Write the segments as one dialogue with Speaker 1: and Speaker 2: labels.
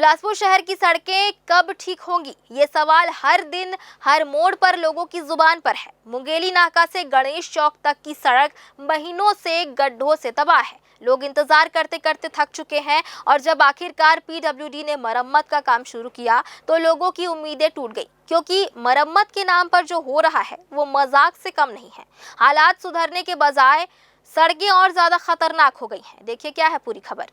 Speaker 1: बिलासपुर शहर की सड़कें कब ठीक होंगी, ये सवाल हर दिन हर मोड़ पर लोगों की जुबान पर है। मुंगेली नाका से गणेश चौक तक की सड़क महीनों से गड्ढों से तबाह है। लोग इंतजार करते करते थक चुके हैं और जब आखिरकार पीडब्ल्यूडी ने मरम्मत का काम शुरू किया तो लोगों की उम्मीदें टूट गई, क्योंकि मरम्मत के नाम पर जो हो रहा है वो मजाक से कम नहीं है। हालात सुधरने के बजाय सड़कें और ज्यादा खतरनाक हो गई हैं। देखिए क्या है पूरी खबर।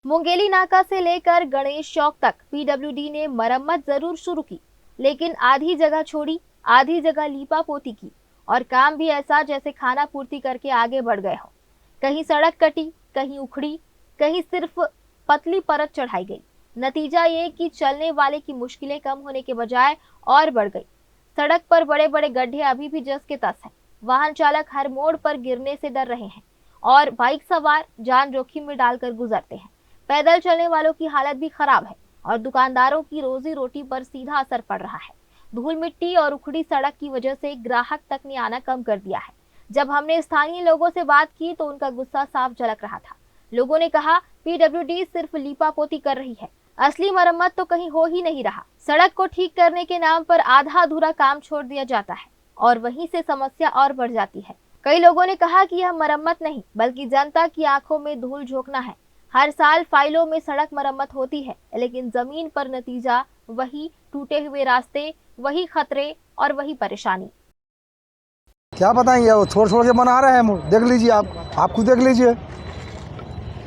Speaker 1: मुंगेली नाका से लेकर गणेश चौक तक पीडब्ल्यूडी ने मरम्मत जरूर शुरू की, लेकिन आधी जगह छोड़ी, आधी जगह लीपा पोती की और काम भी ऐसा जैसे खाना पूर्ति करके आगे बढ़ गए हो। कहीं सड़क कटी, कहीं उखड़ी, कहीं सिर्फ पतली परत चढ़ाई गई। नतीजा ये कि चलने वाले की मुश्किलें कम होने के बजाय और बढ़ गई। सड़क पर बड़े बड़े गड्ढे अभी भी जस के तस हैं। वाहन चालक हर मोड़ पर गिरने से डर रहे हैं और बाइक सवार जान जोखिम में डालकर गुजरते हैं। पैदल चलने वालों की हालत भी खराब है और दुकानदारों की रोजी रोटी पर सीधा असर पड़ रहा है। धूल मिट्टी और उखड़ी सड़क की वजह से ग्राहक तक ने आना कम कर दिया है। जब हमने स्थानीय लोगों से बात की तो उनका गुस्सा साफ झलक रहा था। लोगों ने कहा पीडब्ल्यूडी सिर्फ लीपापोती कर रही है, असली मरम्मत तो कहीं हो ही नहीं रहा। सड़क को ठीक करने के नाम पर आधा अधूरा काम छोड़ दिया जाता है और वहीं से समस्या और बढ़ जाती है। कई लोगों ने कहा कि यह मरम्मत नहीं बल्कि जनता की आंखों में धूल झोंकना है। हर साल फाइलों में सड़क मरम्मत होती है, लेकिन जमीन पर नतीजा वही टूटे हुए रास्ते, वही खतरे और वही परेशानी।
Speaker 2: क्या बताएंगे, वो छोड़ छोड़ के बना रहे हैं। देख लीजिए, आप खुद देख लीजिए,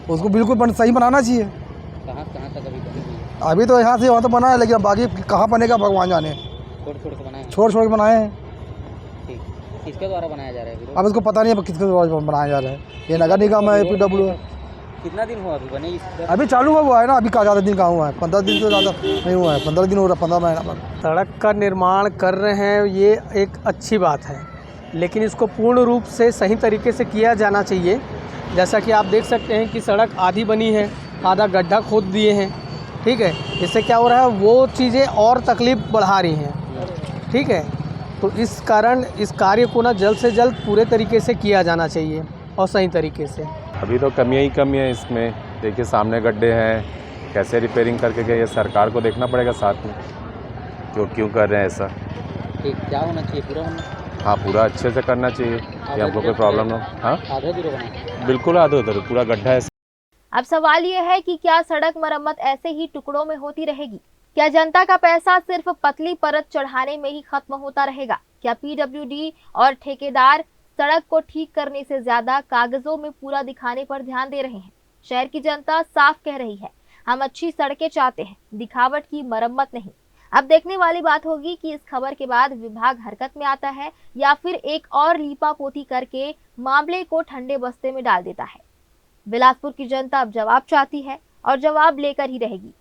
Speaker 2: उसको बिल्कुल सही बनाना चाहिए।
Speaker 3: कहाँ तक अभी बनी हुई है?
Speaker 2: अभी तो यहाँ से वहाँ तो बना है, लेकिन बाकी कहाँ बनेगा भगवान जाने। छोड़ छोड़ के बनाए हैं।
Speaker 3: ठीक, किसके द्वारा बनाया जा रहा है?
Speaker 2: अब इसको पता नहीं है किसके द्वारा बनाया जा रहा है। ये नगर निगम है, पीडब्ल्यू।
Speaker 3: कितना दिन हुआ अभी बने?
Speaker 2: अभी चालू हुआ है ना, अभी का ज़्यादा दिन कहाँ हुआ है, 15 दिन से ज़्यादा नहीं हुआ है। 15 दिन हो रहा, 15 महीना पर।
Speaker 4: सड़क का निर्माण कर रहे हैं, ये एक अच्छी बात है, लेकिन इसको पूर्ण रूप से सही तरीके से किया जाना चाहिए। जैसा कि आप देख सकते हैं कि सड़क आधी बनी है, आधा गड्ढा खोद दिए हैं। ठीक है, इससे क्या हो रहा है, वो चीज़ें और तकलीफ बढ़ा रही हैं। ठीक है, तो इस कारण इस कार्य को ना जल्द से जल्द पूरे तरीके से किया जाना चाहिए और सही तरीके से।
Speaker 5: अभी तो कमियाँ ही कमी है इसमें। देखिए सामने गड्ढे हैं, कैसे रिपेयरिंग करके गए, ये सरकार को देखना पड़ेगा साथ में क्यों कर रहे हैं ऐसा।
Speaker 3: ठीक, क्या होना चाहिए? पूरा होना?
Speaker 5: हाँ, पूरा अच्छे से करना चाहिए कि हमको कोई प्रॉब्लम ना हो। हाँ,
Speaker 3: आधा अधूरा बना?
Speaker 5: बिल्कुल आधा अधूरा, पूरा गड्ढा है।
Speaker 1: अब सवाल ये है कि क्या सड़क मरम्मत ऐसे ही टुकड़ों में होती रहेगी? क्या जनता का पैसा सिर्फ पतली परत चढ़ाने में ही खत्म होता रहेगा? क्या पीडब्ल्यूडी और ठेकेदार सड़क को ठीक करने से ज्यादा कागजों में पूरा दिखाने पर ध्यान दे रहे हैं? शहर की जनता साफ कह रही है, हम अच्छी सड़कें चाहते हैं, दिखावट की मरम्मत नहीं। अब देखने वाली बात होगी कि इस खबर के बाद विभाग हरकत में आता है या फिर एक और लीपापोती करके मामले को ठंडे बस्ते में डाल देता है। बिलासपुर की जनता अब जवाब चाहती है और जवाब लेकर ही रहेगी।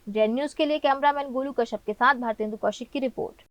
Speaker 1: जेएन न्यूज के लिए कैमरामैन गोलू कश्यप के साथ भारतेंदु कौशिक की रिपोर्ट।